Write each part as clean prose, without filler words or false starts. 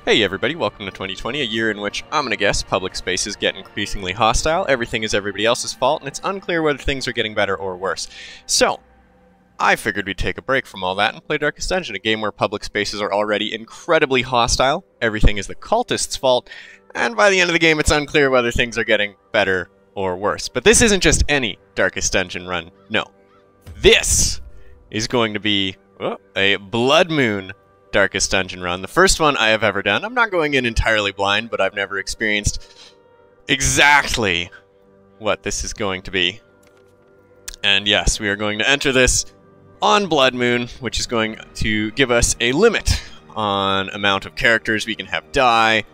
Hey everybody, welcome to 2020, a year in which, I'm gonna guess, public spaces get increasingly hostile, everything is everybody else's fault, and it's unclear whether things are getting better or worse. So, I figured we'd take a break from all that and play Darkest Dungeon, a game where public spaces are already incredibly hostile, everything is the cultists' fault, and by the end of the game it's unclear whether things are getting better or worse. But this isn't just any Darkest Dungeon run, no. This is going to be a Bloodmoon Darkest Dungeon run. The first one I have ever done. I'm not going in entirely blind, but I've never experienced exactly what this is going to be. And yes, we are going to enter this on Bloodmoon, which is going to give us a limit on amount of characters we can have die,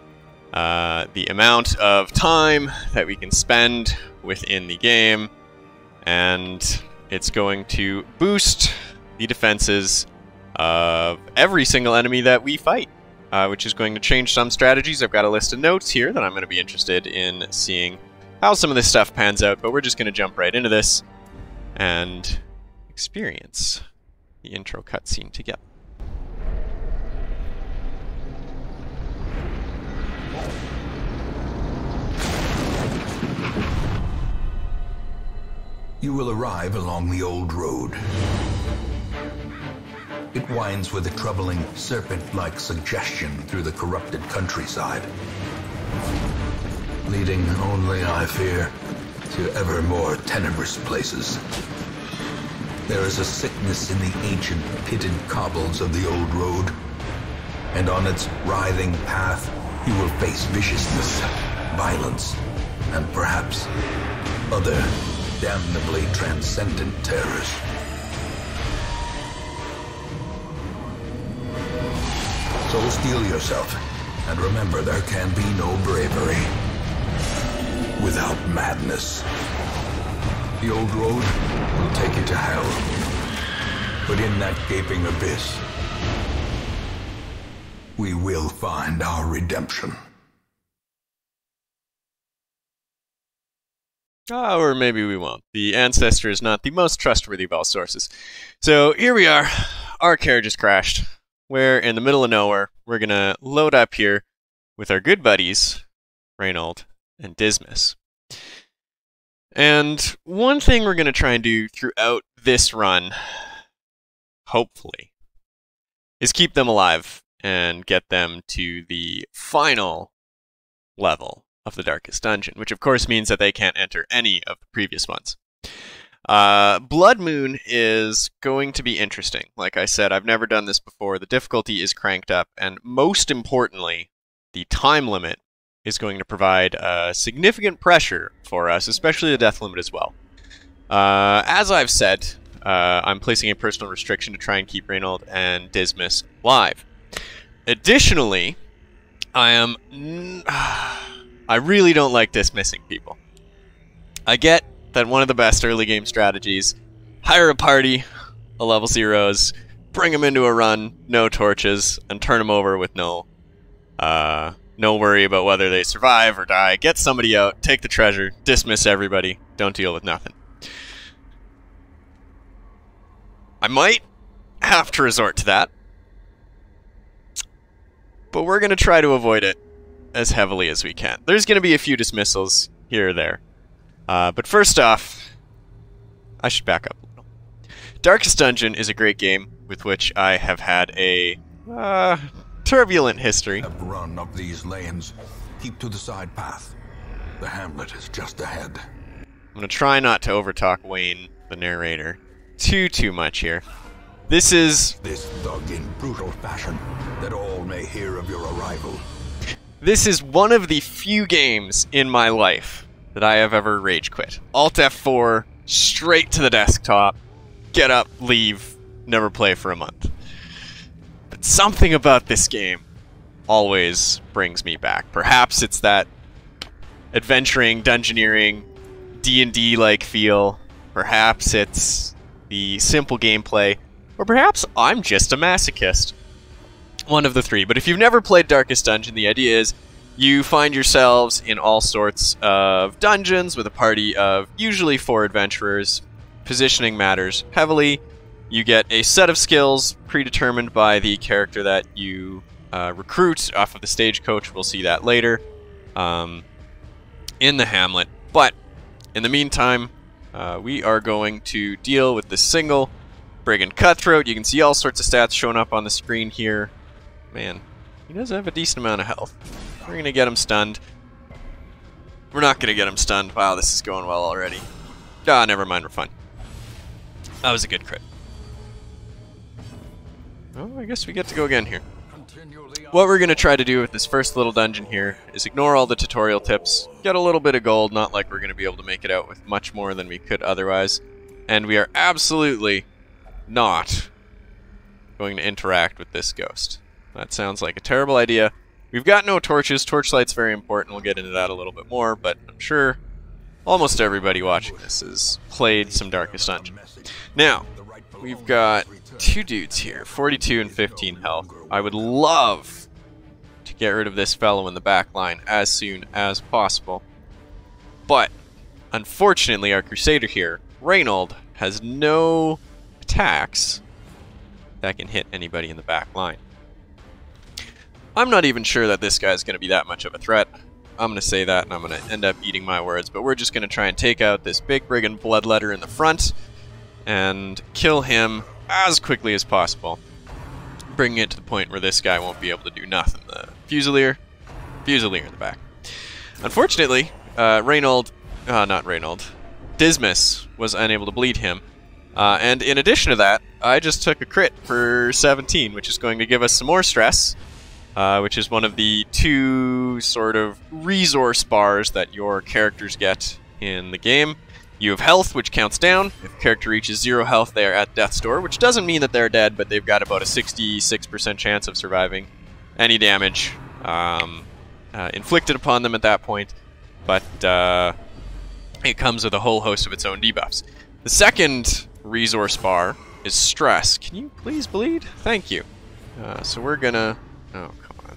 the amount of time that we can spend within the game, and it's going to boost the defenses of every single enemy that we fight, which is going to change some strategies. I've got a list of notes here that I'm going to be interested in seeing how some of this stuff pans out, but we're just going to jump right into this and experience the intro cutscene together. You will arrive along the old road. It winds with a troubling, serpent-like suggestion through the corrupted countryside, leading only, I fear, to ever more tenebrous places. There is a sickness in the ancient, pitted cobbles of the old road, and on its writhing path, you will face viciousness, violence, and perhaps other damnably transcendent terrors. So steel yourself, and remember there can be no bravery without madness. The old road will take you to hell, but in that gaping abyss, we will find our redemption. Or maybe we won't. The Ancestor is not the most trustworthy of all sources. So here we are. Our carriage has crashed. We're in the middle of nowhere. We're going to load up here with our good buddies, Reynold and Dismas. And one thing we're going to try and do throughout this run, hopefully, is keep them alive and get them to the final level of the Darkest Dungeon, which of course means that they can't enter any of the previous ones. Bloodmoon is going to be interesting. Like I said, I've never done this before. The difficulty is cranked up, and most importantly, the time limit is going to provide significant pressure for us, especially the death limit as well. As I've said, I'm placing a personal restriction to try and keep Reynold and Dismas alive. Additionally, I really don't like dismissing people. I get that one of the best early game strategies, hire a party of level 0s, bring them into a run, no torches, and turn them over with no worry about whether they survive or die. Get somebody out, take the treasure, dismiss everybody, don't deal with nothing. I might have to resort to that, but we're going to try to avoid it as heavily as we can. There's going to be a few dismissals here or there. But first off, I should back up a little. Darkest Dungeon is a great game with which I have had a turbulent history. Run up these lanes. Keep to the side path. The hamlet is just ahead. I'm going to try not to overtalk Wayne, the narrator, too much here. This is dug in brutal fashion, that all may hear of your arrival. This is one of the few games in my life that I have ever rage quit. Alt F4, straight to the desktop, get up, leave, never play for a month. But something about this game always brings me back. Perhaps it's that adventuring, dungeoneering, D&D-like feel. Perhaps it's the simple gameplay. Or perhaps I'm just a masochist. One of the three. But if you've never played Darkest Dungeon, the idea is you find yourselves in all sorts of dungeons with a party of usually 4 adventurers. Positioning matters heavily. You get a set of skills predetermined by the character that you recruit off of the stagecoach. We'll see that later in the hamlet. But in the meantime, we are going to deal with this single Brigand Cutthroat. You can see all sorts of stats showing up on the screen here. Man, he does have a decent amount of health. We're going to get him stunned. We're not going to get him stunned. Wow, this is going well already. Ah, never mind, we're fine. That was a good crit. Oh, I guess we get to go again here. What we're going to try to do with this first little dungeon here is ignore all the tutorial tips, get a little bit of gold, not like we're going to be able to make it out with much more than we could otherwise, and we are absolutely not going to interact with this ghost. That sounds like a terrible idea. We've got no torches. Torchlight's very important. We'll get into that a little bit more, but I'm sure almost everybody watching this has played some Darkest Dungeon. Now, we've got two dudes here, 42 and 15 health. I would love to get rid of this fellow in the back line as soon as possible, but unfortunately our Crusader here, Reynold, has no attacks that can hit anybody in the back line. I'm not even sure that this guy's going to be that much of a threat. I'm going to say that, and I'm going to end up eating my words, but we're just going to try and take out this big Brigand Bloodletter in the front and kill him as quickly as possible, bringing it to the point where this guy won't be able to do nothing. The Fusilier in the back. Unfortunately, Dismas was unable to bleed him, and in addition to that, I just took a crit for 17, which is going to give us some more stress, which is one of the two sort of resource bars that your characters get in the game. You have health, which counts down. If a character reaches 0 health, they are at death's door, which doesn't mean that they're dead, but they've got about a 66% chance of surviving any damage inflicted upon them at that point. But it comes with a whole host of its own debuffs. The second resource bar is stress. Can you please bleed? Thank you. So we're gonna... Oh, come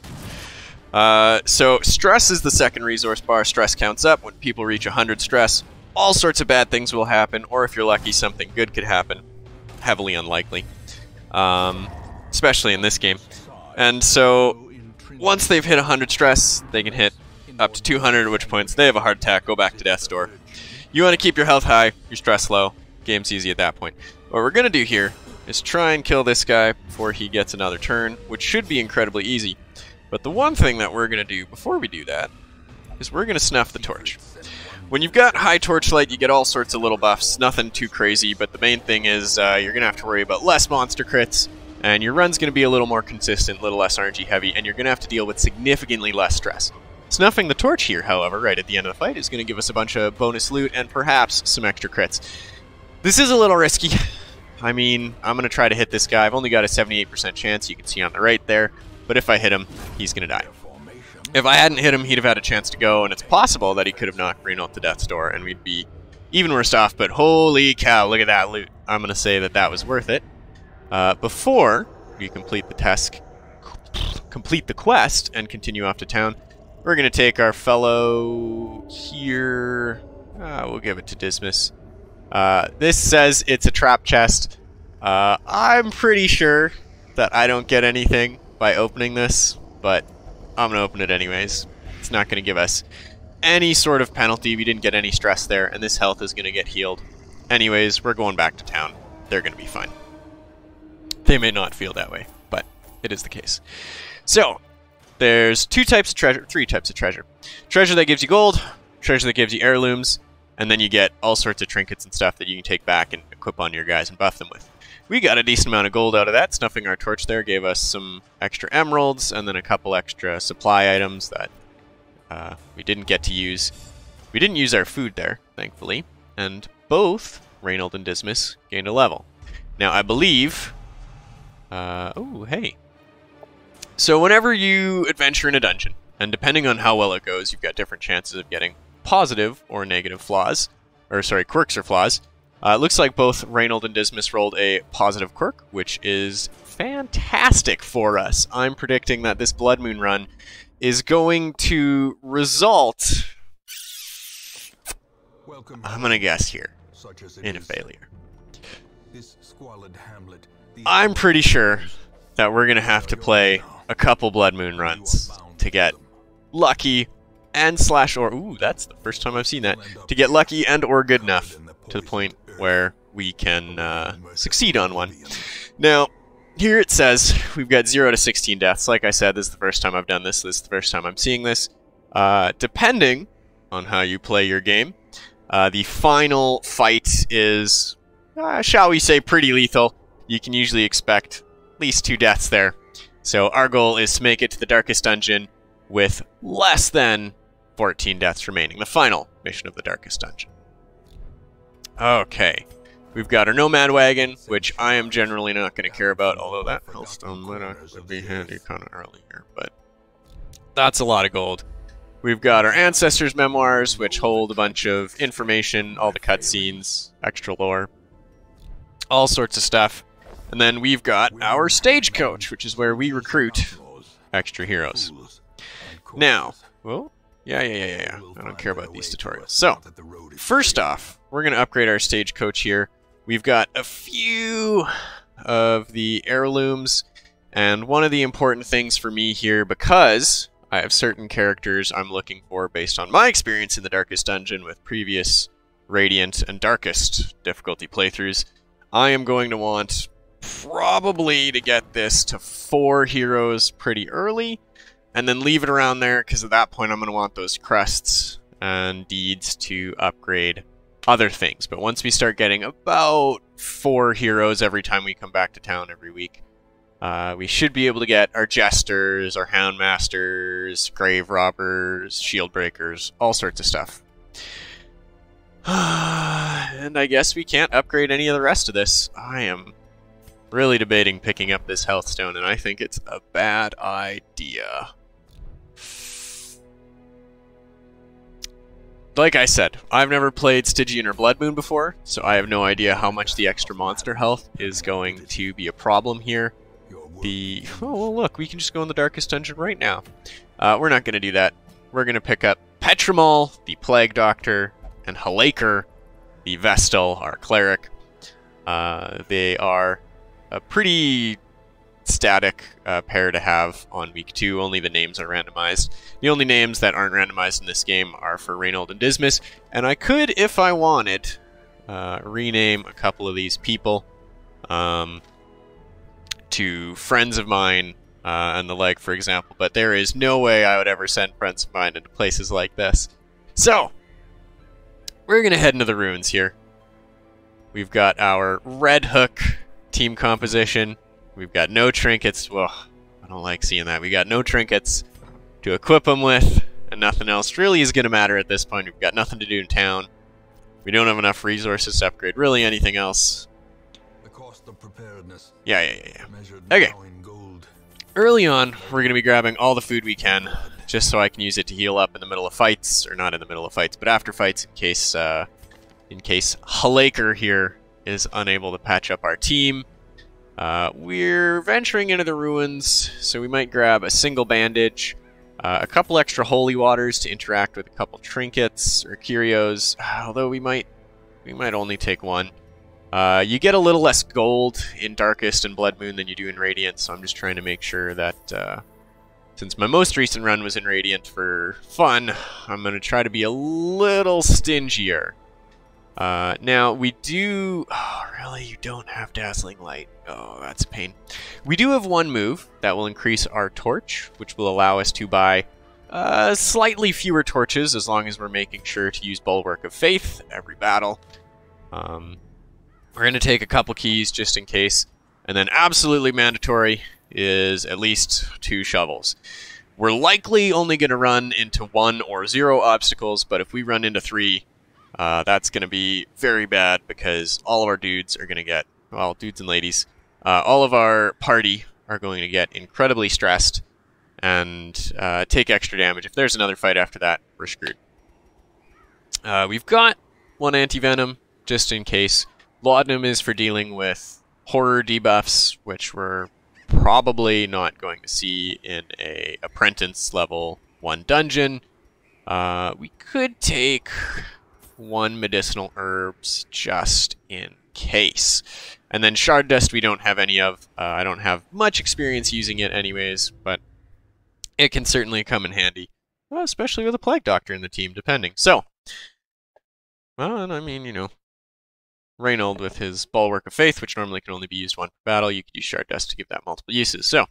on. So stress is the second resource bar. Stress counts up. When people reach 100 stress, all sorts of bad things will happen, or if you're lucky, something good could happen. Heavily unlikely. Especially in this game. And so, once they've hit 100 stress, they can hit up to 200, at which points they have a heart attack, go back to death's door. You want to keep your health high, your stress low. Game's easy at that point. What we're going to do here is try and kill this guy before he gets another turn, which should be incredibly easy. But the one thing that we're going to do before we do that is we're going to snuff the torch. When you've got high torchlight, you get all sorts of little buffs, nothing too crazy, but the main thing is you're going to have to worry about less monster crits, and your run's going to be a little more consistent, a little less RNG heavy, and you're going to have to deal with significantly less stress. Snuffing the torch here, however, right at the end of the fight, is going to give us a bunch of bonus loot and perhaps some extra crits. This is a little risky. I mean, I'm going to try to hit this guy. I've only got a 78% chance, you can see on the right there, but if I hit him, he's going to die. If I hadn't hit him, he'd have had a chance to go, and it's possible that he could have knocked Reynold to death's door, and we'd be even worse off, but holy cow, look at that loot. I'm going to say that that was worth it. Before we complete the quest and continue off to town, we're going to take our fellow here. We'll give it to Dismas. This says it's a trap chest. I'm pretty sure that I don't get anything by opening this, but I'm going to open it anyways. It's not going to give us any sort of penalty. We didn't get any stress there, and this health is going to get healed. Anyways, we're going back to town. They're going to be fine. They may not feel that way, but it is the case. So, there's three types of treasure. Treasure that gives you gold, treasure that gives you heirlooms, and then you get all sorts of trinkets and stuff that you can take back and equip on your guys and buff them with. We got a decent amount of gold out of that. Snuffing our torch there gave us some extra emeralds and then a couple extra supply items that we didn't get to use. We didn't use our food there, thankfully, and both Reynold and Dismas gained a level. Now, I believe... oh, hey. So whenever you adventure in a dungeon, and depending on how well it goes, you've got different chances of getting positive or negative flaws, or sorry, quirks or flaws. It looks like both Reynold and Dismas rolled a positive quirk, which is fantastic for us. I'm predicting that this Bloodmoon run is going to result, I'm going to guess here, in a failure. I'm pretty sure that we're going to have to play a couple Bloodmoon runs to get lucky and slash or... Ooh, that's the first time I've seen that. To get lucky and or good enough to the point where we can succeed on one. Now, here it says we've got 0 to 16 deaths. Like I said, this is the first time I've done this. This is the first time I'm seeing this. Depending on how you play your game, the final fight is, shall we say, pretty lethal. You can usually expect at least 2 deaths there. So our goal is to make it to the Darkest Dungeon with less than 14 deaths remaining. The final mission of the Darkest Dungeon. Okay. We've got our Nomad Wagon, which I am generally not going to care about, although that Hellstone would be handy kind of early here, but that's a lot of gold. We've got our Ancestors' Memoirs, which hold a bunch of information, all the cutscenes, extra lore, all sorts of stuff. And then we've got our Stagecoach, which is where we recruit extra heroes. Now, well, yeah. I don't care about these tutorials. So, first off, we're going to upgrade our Stagecoach here. We've got a few of the heirlooms, and one of the important things for me here, because I have certain characters I'm looking for based on my experience in the Darkest Dungeon with previous Radiant and Darkest difficulty playthroughs, I am going to want probably to get this to 4 heroes pretty early, and then leave it around there, because at that point I'm going to want those crests and deeds to upgrade other things. But once we start getting about 4 heroes every time we come back to town every week, we should be able to get our Jesters, our Houndmasters, Grave Robbers, Shield Breakers, all sorts of stuff. And I guess we can't upgrade any of the rest of this. I am really debating picking up this health stone, and I think it's a bad idea. Like I said, I've never played Stygian or Bloodmoon before, so I have no idea how much the extra monster health is going to be a problem here. Oh, well, look, we can just go in the Darkest Dungeon right now. We're not going to do that. We're going to pick up Petramol, the Plague Doctor, and Halaker, the Vestal, our Cleric. They are a pretty static pair to have on week 2. Only the names are randomized. The only names that aren't randomized in this game are for Reynold and Dismas, and I could, if I wanted, rename a couple of these people to friends of mine and the like, for example, but there is no way I would ever send friends of mine into places like this. So, we're going to head into the ruins here. We've got our Red Hook team composition. We've got no trinkets. Whoa, I don't like seeing that. We got no trinkets to equip them with, and nothing else really is going to matter at this point. We've got nothing to do in town. We don't have enough resources to upgrade really anything else. The cost of preparedness. Yeah. Okay. Early on, we're going to be grabbing all the food we can, just so I can use it to heal up in the middle of fights, or not in the middle of fights, but after fights, in case Halaker here is unable to patch up our team. We're venturing into the ruins, so we might grab a single bandage, a couple extra holy waters to interact with a couple trinkets or curios, although we might only take one. You get a little less gold in Darkest and Bloodmoon than you do in Radiant, so I'm just trying to make sure that, since my most recent run was in Radiant for fun, I'm going to try to be a little stingier. Now, we do... Oh, really? You don't have Dazzling Light. Oh, that's a pain. We do have one move that will increase our torch, which will allow us to buy slightly fewer torches, as long as we're making sure to use Bulwark of Faith every battle. We're going to take a couple keys just in case. And then absolutely mandatory is at least 2 shovels. We're likely only going to run into 1 or 0 obstacles, but if we run into 3... that's going to be very bad, because all of our dudes are going to get, well, dudes and ladies, all of our party are going to get incredibly stressed and take extra damage. If there's another fight after that, we're screwed. We've got 1 anti-venom, just in case. Laudanum is for dealing with horror debuffs, which we're probably not going to see in a apprentice level 1 dungeon. We could take 1 medicinal herbs just in case. And then Shard Dust we don't have any of. I don't have much experience using it anyways, but it can certainly come in handy. Well, especially with a Plague Doctor in the team, depending. So, well, and I mean, you know, Reynold with his Bulwark of Faith, which normally can only be used one per battle, you could use Shard Dust to give that multiple uses. So,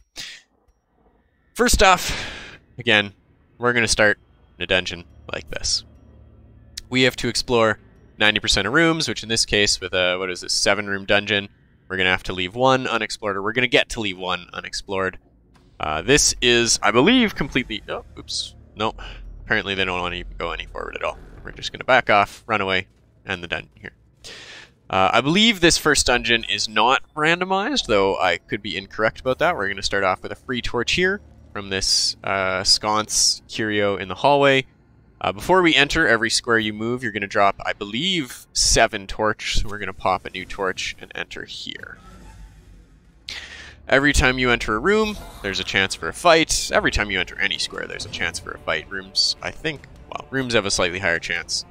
first off, again, we're going to start in a dungeon like this. We have to explore 90% of rooms, which in this case, with a, what is this, 7-room dungeon, we're going to have to leave one unexplored, or we're going to get to leave one unexplored. This is, I believe, completely... Oh, oops. No. Apparently they don't want to even go any forward at all. We're just going to back off, run away, end the dungeon here. I believe this first dungeon is not randomized, though I could be incorrect about that. We're going to start off with a free torch here from this sconce curio in the hallway. Before we enter, every square you move, you're going to drop, I believe, 7 torch. So we're going to pop a new torch and enter here. Every time you enter a room, there's a chance for a fight. Every time you enter any square, there's a chance for a fight. Rooms, I think, well, rooms have a slightly higher chance.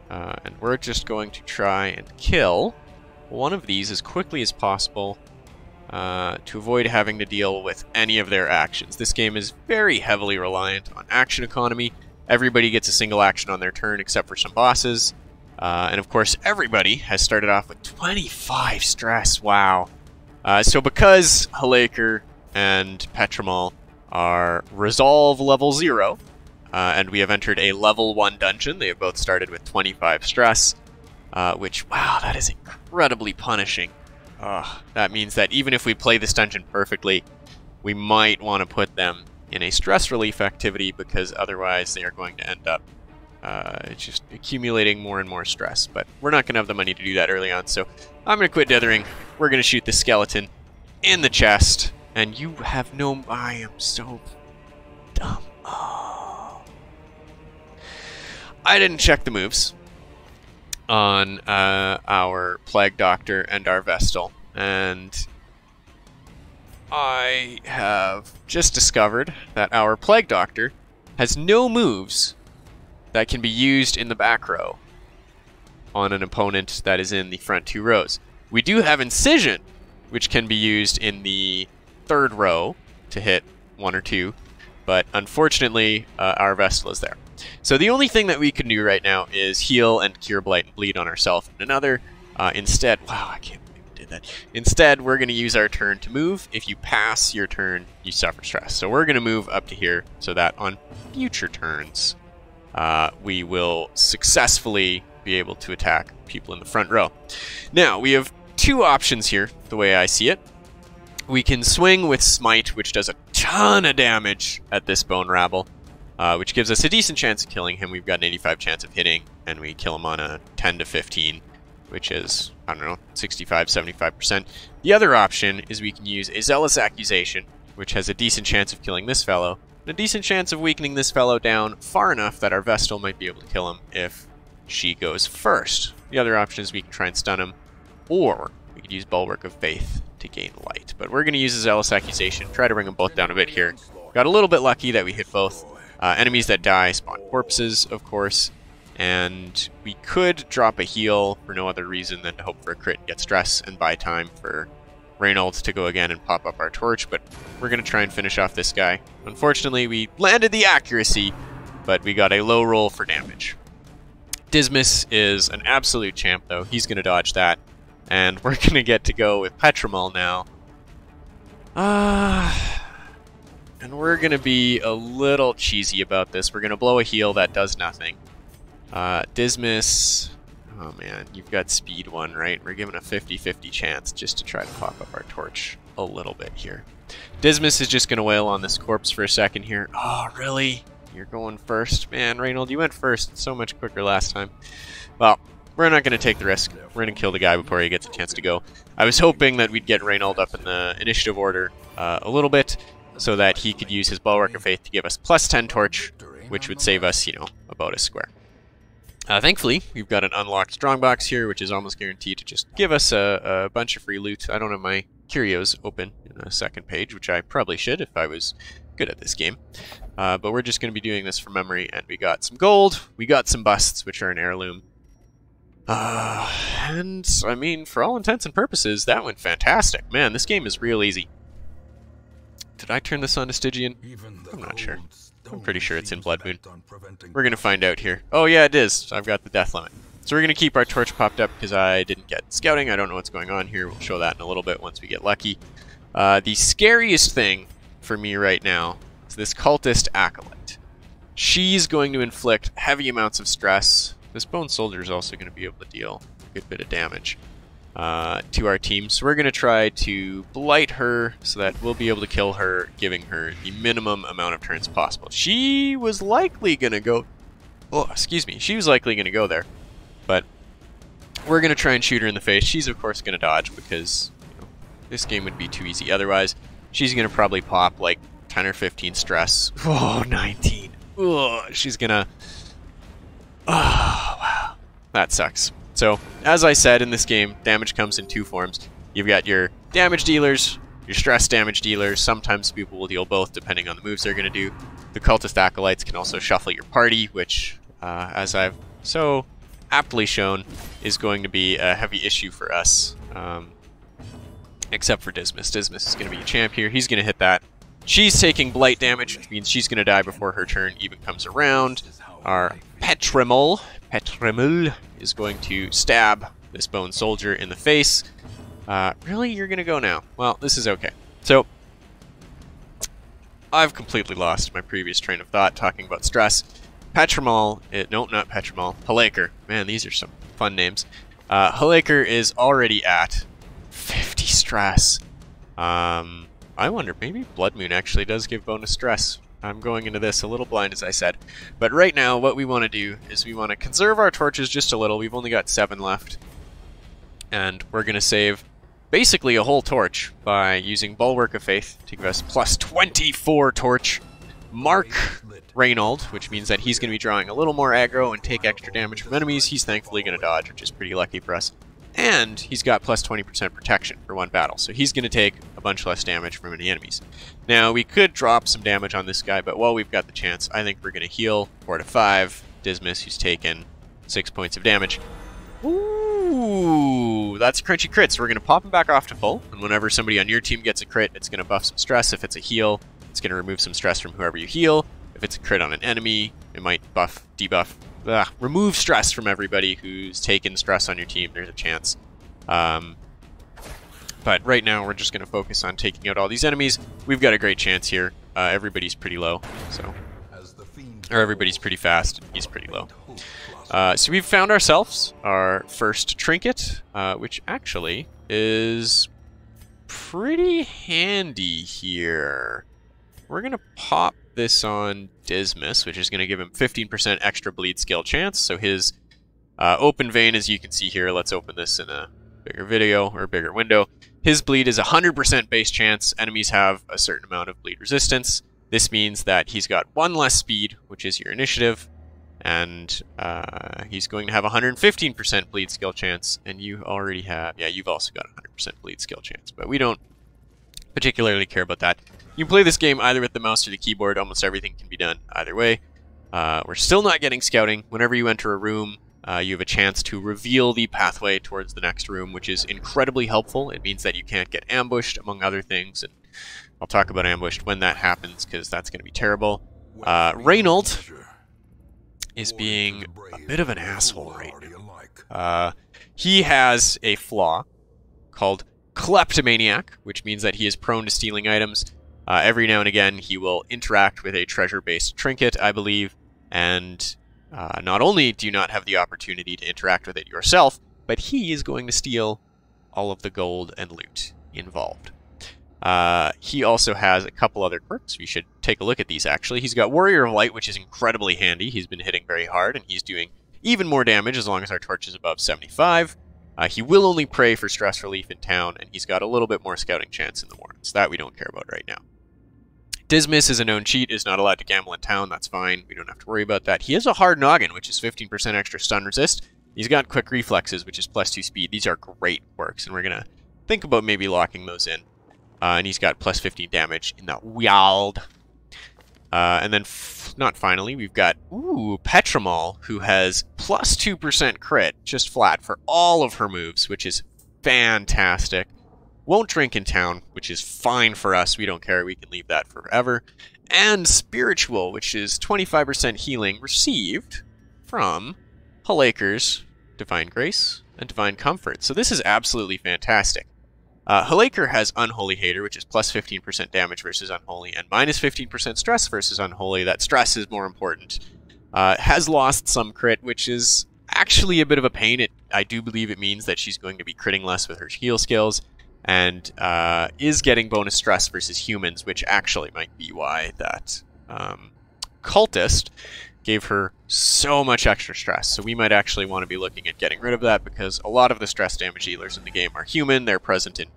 And we're just going to try and kill one of these as quickly as possible to avoid having to deal with any of their actions. This game is very heavily reliant on action economy. Everybody gets a single action on their turn except for some bosses. And of course, everybody has started off with 25 stress. Wow. So because Halaker and Petramol are Resolve level 0, and we have entered a level 1 dungeon, they have both started with 25 stress, which, wow, that is incredibly punishing. That means that even if we play this dungeon perfectly, we might want to put them in a stress relief activity, because otherwise they are going to end up just accumulating more and more stress. But we're not going to have the money to do that early on, so I'm going to quit dithering. We're going to shoot the skeleton in the chest, and you have no... I am so dumb. Oh. I didn't check the moves on our Plague Doctor and our Vestal, and I have just discovered that our Plague Doctor has no moves that can be used in the back row on an opponent that is in the front 2 rows. We do have Incision, which can be used in the 3rd row to hit 1 or 2, but unfortunately our Vestal is there. So the only thing that we can do right now is heal and cure Blight and Bleed on ourselves and another. Instead, wow, I can't believe we did that. Instead, we're going to use our turn to move. If you pass your turn, you suffer stress. So we're going to move up to here so that on future turns, we will successfully be able to attack people in the front row. Now, we have 2 options here, the way I see it. We can swing with Smite, which does a ton of damage at this Bone Rabble, which gives us a decent chance of killing him. We've got an 85 chance of hitting, and we kill him on a 10 to 15, which is, I don't know, 65, 75%. The other option is we can use a Zealous Accusation, which has a decent chance of killing this fellow, and a decent chance of weakening this fellow down far enough that our Vestal might be able to kill him if she goes first. The other option is we can try and stun him, or we could use Bulwark of Faith to gain light. But we're going to use a Zealous Accusation, try to bring them both down a bit here. Got a little bit lucky that we hit both. Enemies that die spawn corpses, of course, and we could drop a heal for no other reason than to hope for a crit and get stress and buy time for Reynolds to go again and pop up our torch, but we're going to try and finish off this guy. Unfortunately, we landed the accuracy, but we got a low roll for damage. Dismas is an absolute champ, though. He's going to dodge that, and we're going to get to go with Petramol now. And we're going to be a little cheesy about this. We're going to blow a heal that does nothing. Dismas... Oh man, you've got speed 1, right? We're given a 50-50 chance just to try to pop up our torch a little bit here. Dismas is just going to wail on this corpse for a second here. Oh, really? You're going first? Man, Reynold, you went first so much quicker last time. Well, we're not going to take the risk. We're going to kill the guy before he gets a chance to go. I was hoping that we'd get Reynold up in the initiative order a little bit, so that he could use his Bulwark of Faith to give us plus 10 torch, which would save us, you know, about a square. Thankfully, we've got an unlocked strongbox here, which is almost guaranteed to just give us a bunch of free loot. I don't have my curios open in a second page, which I probably should if I was good at this game. But we're just going to be doing this from memory, and we got some gold, we got some busts, which are an heirloom. And, I mean, for all intents and purposes, that went fantastic. Man, this game is real easy. Did I turn this on to Stygian? I'm not sure. I'm pretty sure it's in Bloodmoon. We're going to find out here. Oh, yeah, it is. I've got the death limit. So we're going to keep our torch popped up because I didn't get scouting. I don't know what's going on here. We'll show that in a little bit once we get lucky. The scariest thing for me right now is this cultist acolyte. She's going to inflict heavy amounts of stress. This bone soldier is also going to be able to deal a good bit of damage to our team. So we're going to try to blight her so that we'll be able to kill her, giving her the minimum amount of turns possible. She was likely going to go... Oh, excuse me. She was likely going to go there. But we're going to try and shoot her in the face. She's, of course, going to dodge because this game would be too easy otherwise. She's going to probably pop like 10 or 15 stress. Oh, 19. Oh, she's going to... Oh, wow. That sucks. So, as I said in this game, damage comes in two forms. You've got your damage dealers, your stress damage dealers. Sometimes people will deal both depending on the moves they're going to do. The cultist acolytes can also shuffle your party, which, as I've so aptly shown, is going to be a heavy issue for us. Except for Dismas. Dismas is going to be a champ here. He's going to hit that. She's taking blight damage, which means she's going to die before her turn even comes around. Our Petrimul is going to stab this bone soldier in the face. Really? You're going to go now? Well, this is okay. So, I've completely lost my previous train of thought talking about stress. Petrimul, no, not Petrimul, Halaker. Man, these are some fun names. Halaker is already at 50 stress. I wonder, maybe Bloodmoon actually does give bonus stress. I'm going into this a little blind, as I said. But right now, what we want to do is we want to conserve our torches just a little. We've only got 7 left. And we're going to save basically a whole torch by using Bulwark of Faith to give us plus 24 torch. Mark Reynold, which means that he's going to be drawing a little more aggro and take extra damage from enemies. He's thankfully going to dodge, which is pretty lucky for us. And he's got plus 20% protection for one battle, so he's going to take a bunch less damage from any enemies. Now, we could drop some damage on this guy, but while we've got the chance, I think we're going to heal 4 to 5. Dismas, who's taken 6 points of damage. Ooh, that's a crunchy crit, so we're going to pop him back off to full, and whenever somebody on your team gets a crit, it's going to buff some stress. If it's a heal, it's going to remove some stress from whoever you heal. If it's a crit on an enemy, it might buff, debuff, remove stress from everybody who's taken stress on your team. There's a chance. But right now, we're just going to focus on taking out all these enemies. We've got a great chance here. Everybody's pretty low, so... Or everybody's pretty fast, and he's pretty low. So we've found ourselves our first trinket, which actually is pretty handy here. We're going to pop this on Dismas, which is going to give him 15% extra bleed skill chance. So his open vein, as you can see here, let's open this in a bigger video or bigger window. His bleed is 100% base chance. Enemies have a certain amount of bleed resistance. This means that he's got 1 less speed, which is your initiative, and he's going to have 115% bleed skill chance, and you already have, yeah, you've also got 100% bleed skill chance, but we don't particularly care about that. You can play this game either with the mouse or the keyboard. Almost everything can be done either way. We're still not getting scouting. Whenever you enter a room, you have a chance to reveal the pathway towards the next room, which is incredibly helpful. It means that you can't get ambushed, among other things, and I'll talk about ambushed when that happens, because that's going to be terrible. Reynold is being a bit of an asshole right now. He has a flaw called kleptomaniac, which means that he is prone to stealing items. Every now and again, he will interact with a treasure-based trinket, I believe, and not only do you not have the opportunity to interact with it yourself, but he is going to steal all of the gold and loot involved. He also has a couple other quirks. We should take a look at these, actually. He's got Warrior of Light, which is incredibly handy. He's been hitting very hard, and he's doing even more damage as long as our torch is above 75. He will only pray for stress relief in town, and he's got a little bit more scouting chance in the warrants. That we don't care about right now. Dismas is a known cheat, is not allowed to gamble in town. That's fine. We don't have to worry about that. He has a hard noggin, which is 15% extra stun resist. He's got quick reflexes, which is plus 2 speed. These are great quirks, and we're going to think about maybe locking those in. And he's got plus 15 damage in the wild. And then not finally, we've got, Petramol, who has plus 2% crit, just flat, for all of her moves, which is fantastic. Won't drink in town, which is fine for us. We don't care. We can leave that forever. And Spiritual, which is 25% healing received from Halaker's Divine Grace and Divine Comfort. So this is absolutely fantastic. Halaker has Unholy Hater, which is plus 15% damage versus Unholy, and minus 15% stress versus Unholy. That stress is more important. Has lost some crit, which is actually a bit of a pain. I do believe it means that she's going to be critting less with her heal skills, and is getting bonus stress versus humans, which actually might be why that Cultist gave her so much extra stress. So we might actually want to be looking at getting rid of that, because a lot of the stress damage dealers in the game are human. They're present in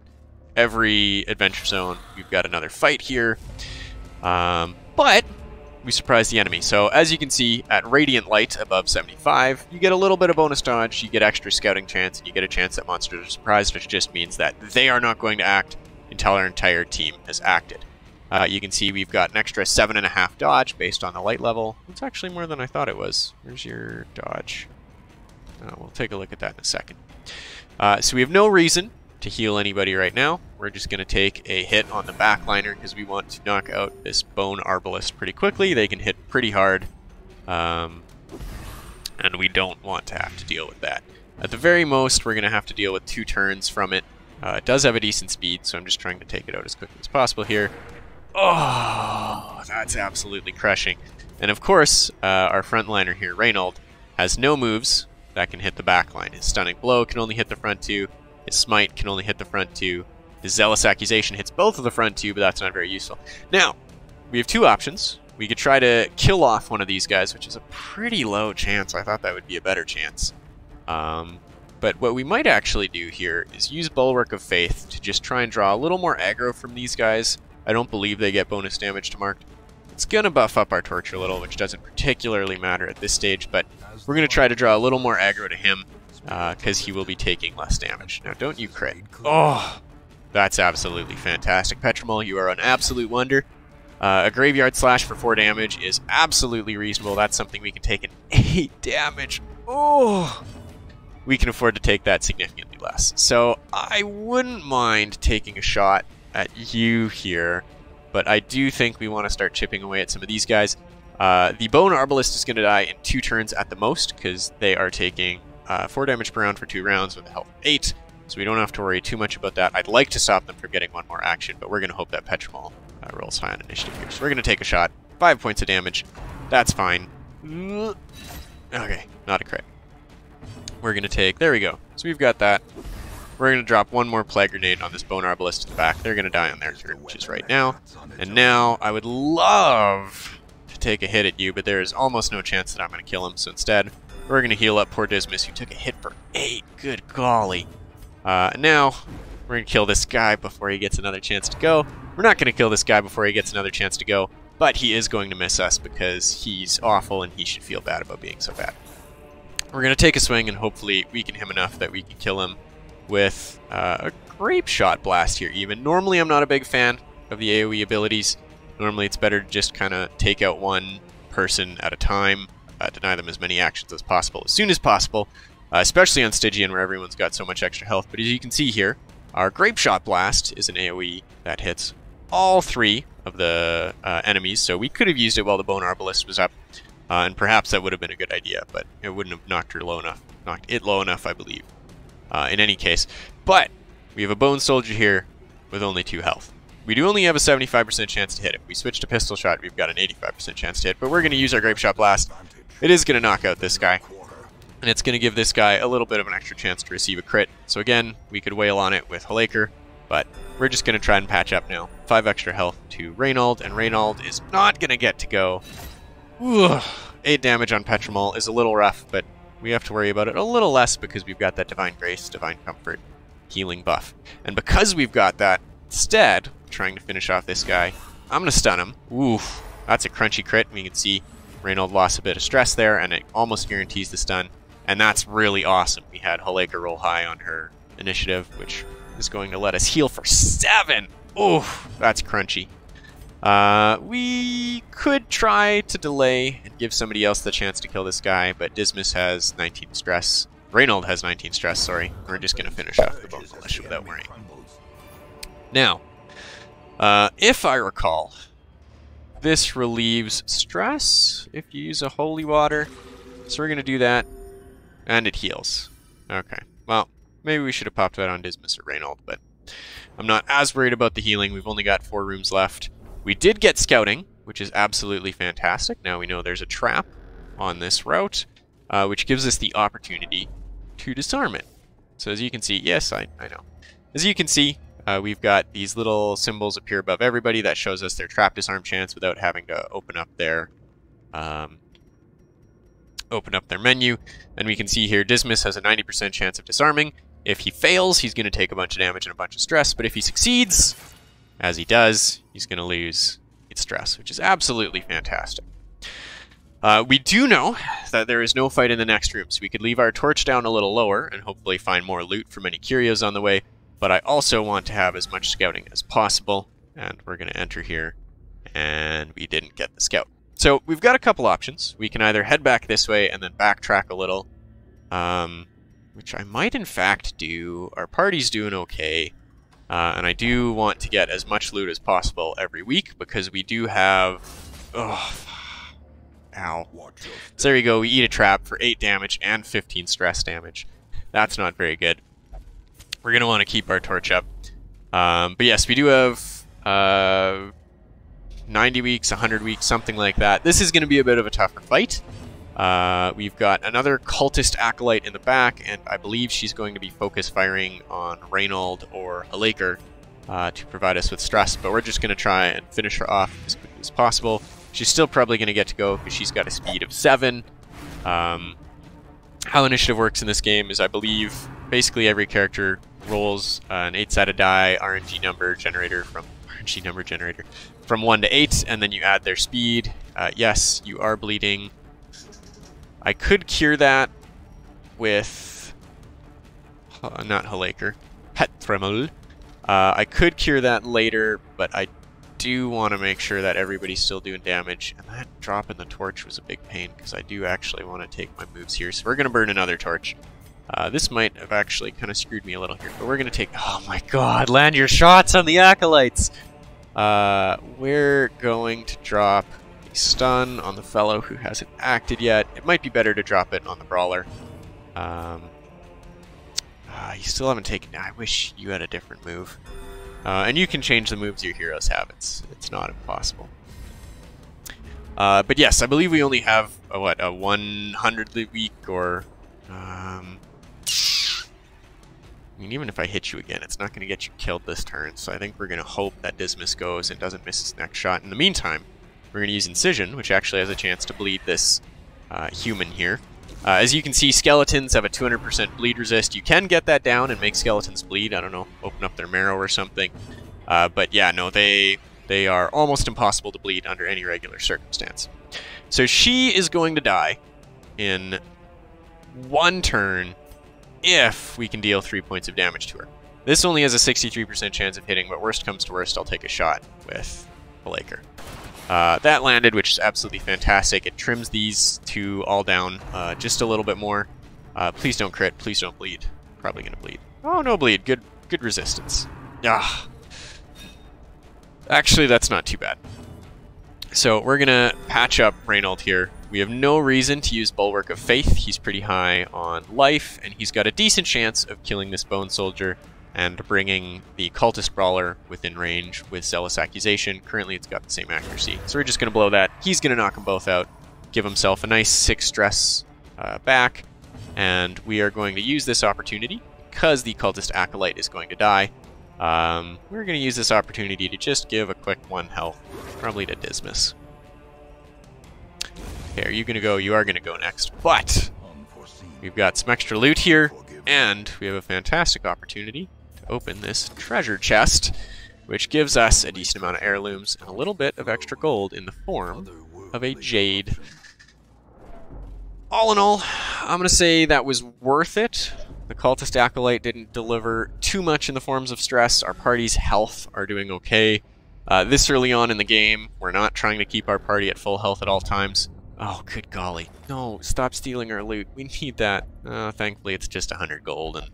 every adventure zone. We've got another fight here, but we surprise the enemy. So as you can see, at Radiant Light above 75, you get a little bit of bonus dodge, you get extra scouting chance, and you get a chance that monsters are surprised, which just means that they are not going to act until our entire team has acted. You can see we've got an extra 7.5 dodge based on the light level. It's actually more than I thought it was. Where's your dodge? We'll take a look at that in a second. So we have no reason to heal anybody right now. We're just going to take a hit on the backliner because we want to knock out this Bone Arbalist pretty quickly. They can hit pretty hard, and we don't want to have to deal with that. At the very most, we're going to have to deal with 2 turns from it. It does have a decent speed, so I'm just trying to take it out as quickly as possible here. Oh, that's absolutely crushing. And of course, our frontliner here, Reynold, has no moves that can hit the backline. His Stunning Blow can only hit the front 2. His Smite can only hit the front 2. His Zealous Accusation hits both of the front 2, but that's not very useful. Now, we have 2 options. We could try to kill off one of these guys, which is a pretty low chance. I thought that would be a better chance. But what we might actually do here is use Bulwark of Faith to just try and draw a little more aggro from these guys. I don't believe they get bonus damage to Marked. It's going to buff up our Torture a little, which doesn't particularly matter at this stage, but we're going to try to draw a little more aggro to him, because he will be taking less damage. Now, don't you crit. Oh, that's absolutely fantastic. Petramol, you are an absolute wonder. A Graveyard Slash for 4 damage is absolutely reasonable. That's something we can take in 8 damage. Oh, we can afford to take that significantly less. So I wouldn't mind taking a shot at you here, but I do think we want to start chipping away at some of these guys. The Bone Arbalist is going to die in 2 turns at the most, because they are taking 4 damage per round for 2 rounds with a health of 8, so we don't have to worry too much about that. I'd like to stop them from getting 1 more action, but we're going to hope that Petramol rolls high on initiative here. So we're going to take a shot. 5 points of damage. That's fine. Okay, not a crit. We're going to take... There we go. So we've got that. We're going to drop 1 more Plague Grenade on this Bone Arbalist to the back. They're going to die on their turn, which is right now. And now, I would love to take a hit at you, but there is almost no chance that I'm going to kill him. So instead, we're going to heal up poor Dismas, who took a hit for 8. Good golly. Now, we're going to kill this guy before he gets another chance to go. We're not going to kill this guy before he gets another chance to go, but he is going to miss us because he's awful and he should feel bad about being so bad. We're going to take a swing and hopefully weaken him enough that we can kill him with a Grape Shot Blast here even. Normally I'm not a big fan of the AoE abilities. Normally it's better to just kind of take out one person at a time, deny them as many actions as possible as soon as possible, especially on Stygian where everyone's got so much extra health. But as you can see here, our Grape Shot Blast is an AoE that hits all 3 of the enemies, so we could have used it while the Bone Arbalist was up, and perhaps that would have been a good idea, but it wouldn't have knocked it low enough, I believe. In any case, but we have a Bone Soldier here with only 2 health. We do only have a 75% chance to hit. If we switch to Pistol Shot, we've got an 85% chance to hit, but we're going to use our Grape Shot Blast. It is going to knock out this guy, and it's going to give this guy a little bit of an extra chance to receive a crit. So again, we could wail on it with Halaker, but we're just going to try and patch up now. 5 extra health to Reynold, and Reynold is not going to get to go. Ooh, 8 damage on Petramol is a little rough, but we have to worry about it a little less because we've got that Divine Grace, Divine Comfort, healing buff. And because we've got that, instead, trying to finish off this guy, I'm going to stun him. Oof, that's a crunchy crit. We can see Reynold lost a bit of stress there, and it almost guarantees the stun. And that's really awesome. We had Halaker roll high on her initiative, which is going to let us heal for 7. Oof, that's crunchy. We could try to delay and give somebody else the chance to kill this guy, but Dismas has 19 stress. Reynold has 19 stress, sorry. We're just going to finish off the Bone Militia without worrying. Now, if I recall, this relieves stress if you use a holy water. So we're going to do that, and it heals. Okay, well, maybe we should have popped that on Dismas or Reynold, but I'm not as worried about the healing. We've only got 4 rooms left. We did get scouting, which is absolutely fantastic. Now we know there's a trap on this route, which gives us the opportunity to disarm it. So as you can see, yes, I know. As you can see, we've got these little symbols appear above everybody that shows us their trap disarm chance without having to open up their menu. And we can see here Dismas has a 90% chance of disarming. If he fails, he's going to take a bunch of damage and a bunch of stress. But if he succeeds, as he does, he's going to lose its stress, which is absolutely fantastic. We do know that there is no fight in the next room, so we could leave our torch down a little lower and hopefully find more loot from any curios on the way. But I also want to have as much scouting as possible, and we're going to enter here, and we didn't get the scout. So we've got a couple options. We can either head back this way and then backtrack a little, which I might in fact do. Our party's doing okay, and I do want to get as much loot as possible every week because we do have... Oh, ow. So there you go, we eat a trap for 8 damage and 15 stress damage. That's not very good. We're going to want to keep our torch up. But yes, we do have 90 weeks, 100 weeks, something like that. This is going to be a bit of a tougher fight. We've got another cultist acolyte in the back, and I believe she's going to be focus firing on Reynold or Halaker to provide us with stress. But we're just going to try and finish her off as quickly as possible. She's still probably going to get to go because she's got a speed of 7. How initiative works in this game is, I believe, basically every character rolls an 8-sided die RNG number generator from 1 to 8, and then you add their speed. Yes, you are bleeding. I could cure that with not Halaker, Petremel. I could cure that later, but I do want to make sure that everybody's still doing damage. And that drop in the torch was a big pain because I do actually want to take my moves here. So we're going to burn another torch. This might have actually kind of screwed me a little here, but we're going to take... Oh my god, land your shots on the acolytes! We're going to drop a stun on the fellow who hasn't acted yet. It might be better to drop it on the brawler. You still haven't taken... I wish you had a different move. And you can change the moves your heroes have. It's not impossible. But yes, I believe we only have a 100th week, or... I mean, even if I hit you again, it's not going to get you killed this turn, so I think we're going to hope that Dismas goes and doesn't miss his next shot. In the meantime, we're going to use Incision, which actually has a chance to bleed this human here. As you can see, skeletons have a 200% bleed resist. You can get that down and make skeletons bleed. I don't know, open up their marrow or something. But yeah, no, they are almost impossible to bleed under any regular circumstance. So she is going to die in 1 turn if we can deal 3 points of damage to her. This only has a 63% chance of hitting, but worst comes to worst, I'll take a shot with Halaker. That landed, which is absolutely fantastic. It trims these 2 all down just a little bit more. Please don't crit. Please don't bleed. Probably going to bleed. Oh, no bleed. Good resistance. Ah. Actually, that's not too bad. So we're going to patch up Reynold here. We have no reason to use Bulwark of Faith. He's pretty high on life, and he's got a decent chance of killing this Bone Soldier and bringing the Cultist Brawler within range with Zealous Accusation. Currently, it's got the same accuracy. So we're just going to blow that. He's going to knock them both out, give himself a nice 6 stress back, and we are going to use this opportunity, because the Cultist Acolyte is going to die. We're going to use this opportunity to just give a quick 1 health, probably to Dismas. Okay, are you going to go? You are going to go next, but we've got some extra loot here, and we have a fantastic opportunity to open this treasure chest, which gives us a decent amount of heirlooms and a little bit of extra gold in the form of a jade. All in all, I'm going to say that was worth it. The Cultist Acolyte didn't deliver too much in the forms of stress. Our party's health are doing okay. This early on in the game, we're not trying to keep our party at full health at all times. Oh, good golly. No, stop stealing our loot. We need that. Thankfully, it's just 100 gold and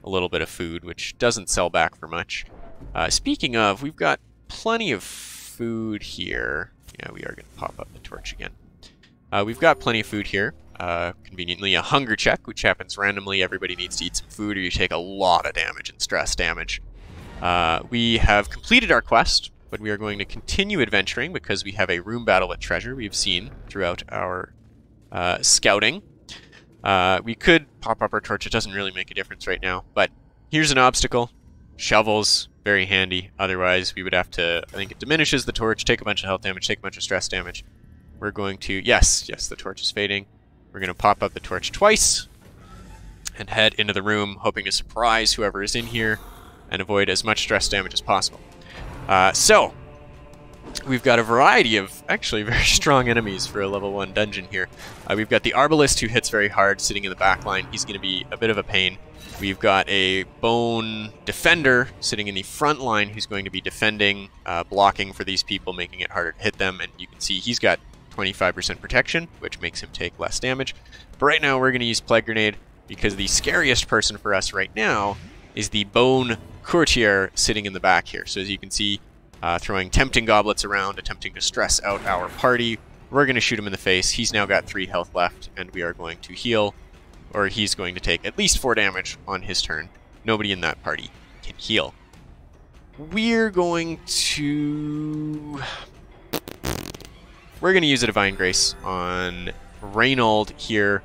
a little bit of food, which doesn't sell back for much. Speaking of, we've got plenty of food here. Yeah, we are going to pop up the torch again. We've got plenty of food here. Conveniently, a hunger check, which happens randomly. Everybody needs to eat some food or you take a lot of damage and stress damage. We have completed our quest, but we are going to continue adventuring because we have a room battle with treasure we've seen throughout our scouting. We could pop up our torch. It doesn't really make a difference right now, but here's an obstacle. Shovels, very handy. Otherwise, we would have to, I think it diminishes the torch, take a bunch of health damage, take a bunch of stress damage. We're going to, yes, the torch is fading. We're going to pop up the torch twice and head into the room, hoping to surprise whoever is in here and avoid as much stress damage as possible. So, we've got a variety of actually very strong enemies for a level 1 dungeon here. We've got the Arbalist who hits very hard sitting in the back line. He's going to be a bit of a pain. We've got a Bone Defender sitting in the front line who's going to be defending, blocking for these people, making it harder to hit them. And you can see he's got 25% protection, which makes him take less damage. But right now we're going to use Plague Grenade because the scariest person for us right now is the Bone Courtier sitting in the back here. So as you can see, throwing tempting goblets around, attempting to stress out our party. We're going to shoot him in the face. He's now got 3 health left, and we are going to heal, or he's going to take at least 4 damage on his turn. Nobody in that party can heal. We're going to use a Divine Grace on Reynold here,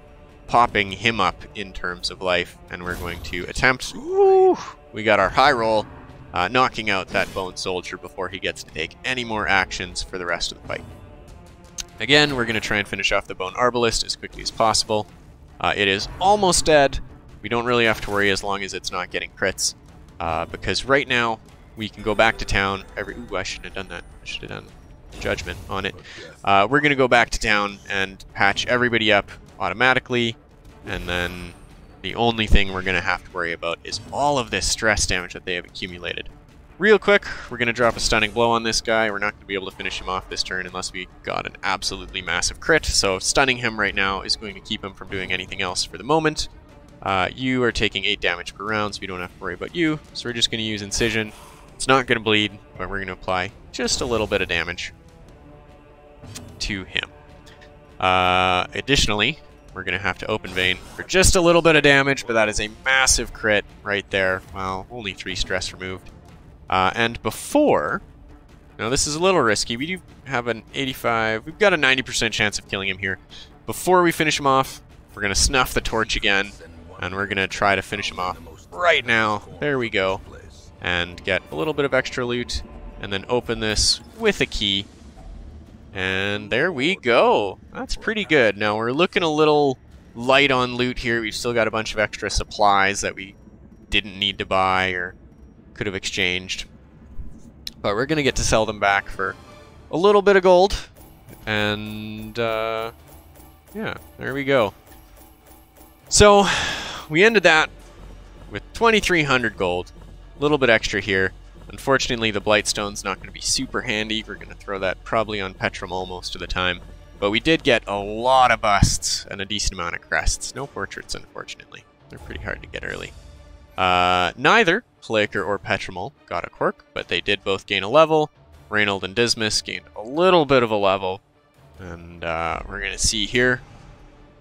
popping him up in terms of life, and we're going to attempt... Woo, we got our high roll, knocking out that Bone Soldier before he gets to take any more actions for the rest of the fight. Again, we're going to try and finish off the Bone Arbalist as quickly as possible. It is almost dead. We don't really have to worry as long as it's not getting crits, because right now we can go back to town. Ooh, I shouldn't have done that. I should have done Judgment on it. We're going to go back to town and patch everybody up automatically, and then the only thing we're going to have to worry about is all of this stress damage that they have accumulated. Real quick, we're going to drop a Stunning Blow on this guy. We're not going to be able to finish him off this turn unless we got an absolutely massive crit, so stunning him right now is going to keep him from doing anything else for the moment. You are taking 8 damage per round, so we don't have to worry about you, so we're just going to use Incision. It's not going to bleed, but we're going to apply just a little bit of damage to him. Additionally, we're going to have to Open Vein for just a little bit of damage, but that is a massive crit right there. Well, only 3 stress removed. And before... Now, this is a little risky. We do have an 85... We've got a 90% chance of killing him here. Before we finish him off, we're going to snuff the torch again, and we're going to try to finish him off right now. There we go. And get a little bit of extra loot, and then open this with a key. And there we go. That's pretty good. Now, we're looking a little light on loot here. We've still got a bunch of extra supplies that we didn't need to buy or could have exchanged. But we're going to get to sell them back for a little bit of gold. And, yeah, there we go. So, we ended that with 2,300 gold. A little bit extra here. Unfortunately, the Blightstone's not going to be super handy. We're going to throw that probably on Petramol most of the time. But we did get a lot of busts and a decent amount of crests. No portraits, unfortunately. They're pretty hard to get early. Neither Flaker or Petramol got a quirk, but they did both gain a level. Reynold and Dismas gained a little bit of a level. And we're going to see here.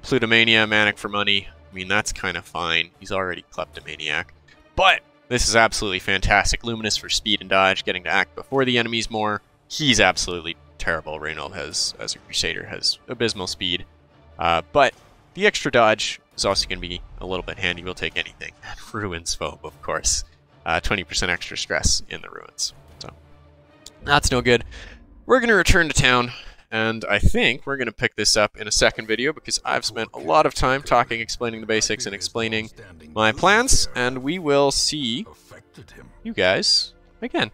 Plutomania, Manic for money. I mean, that's kind of fine. He's already Kleptomaniac. But this is absolutely fantastic. Luminous for speed and dodge, getting to act before the enemies more. He's absolutely terrible. Reynold has, as a Crusader, has abysmal speed. But the extra dodge is also going to be a little bit handy. We'll take anything. Ruins Phobe, of course. 20% extra stress in the Ruins. So that's no good. We're going to return to town, and I think we're going to pick this up in a second video because I've spent a lot of time talking, explaining the basics, and explaining my plans, and we will see you guys again.